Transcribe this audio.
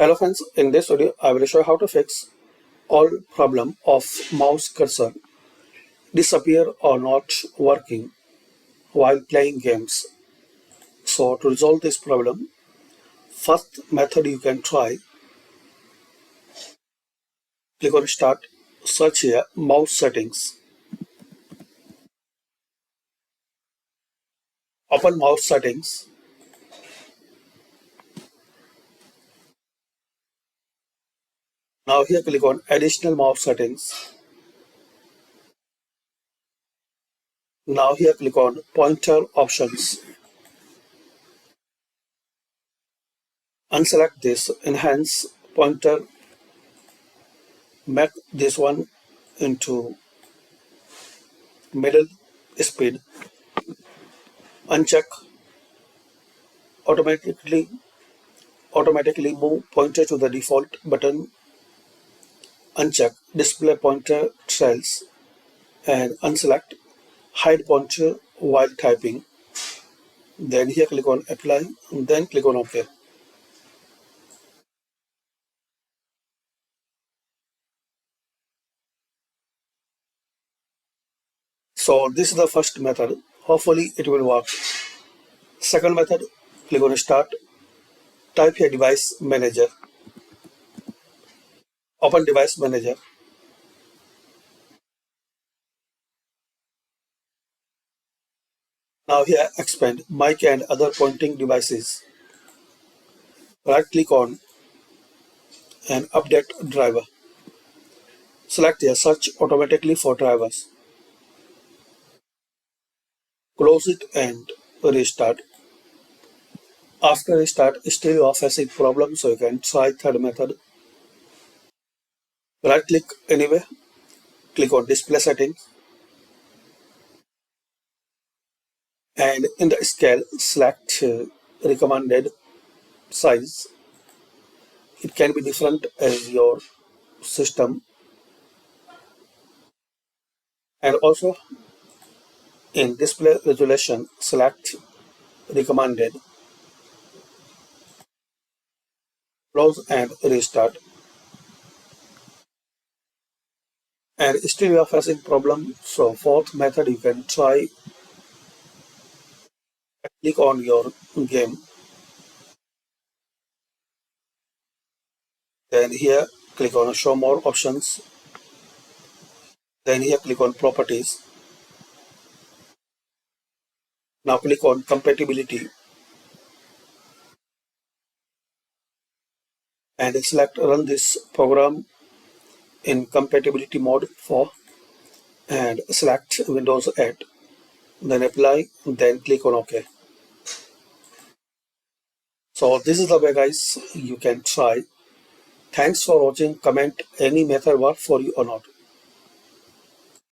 Hello friends, in this video I will show you how to fix all problem of mouse cursor disappear or not working while playing games. So to resolve this problem, first method you can try, click on start, search here mouse settings, open mouse settings. Now here click on additional mouse settings. Now here click on pointer options. Unselect this enhance pointer, make this one into middle speed, uncheck automatically move pointer to the default button, uncheck display pointer trails and unselect hide pointer while typing. Then here click on apply and then click on OK. So this is the first method. Hopefully it will work. Second method, click on start, type here device manager, open device manager. Now here expand mic and other pointing devices. Right click on and update driver. Select here search automatically for drivers. Close it and restart. After restart, still you are facing problem, so you can try third method. Right click anywhere, click on display settings, and in the scale select recommended size. It can be different as your system, and also in display resolution select recommended. Close and restart. And still you are facing problem, so fourth method you can try. Click on your game, then here click on show more options, then here click on properties. Now click on compatibility and select run this program in compatibility mode for and select Windows 8, then apply, then click on OK. So this is the way guys you can try. Thanks for watching. Comment any method work for you or not.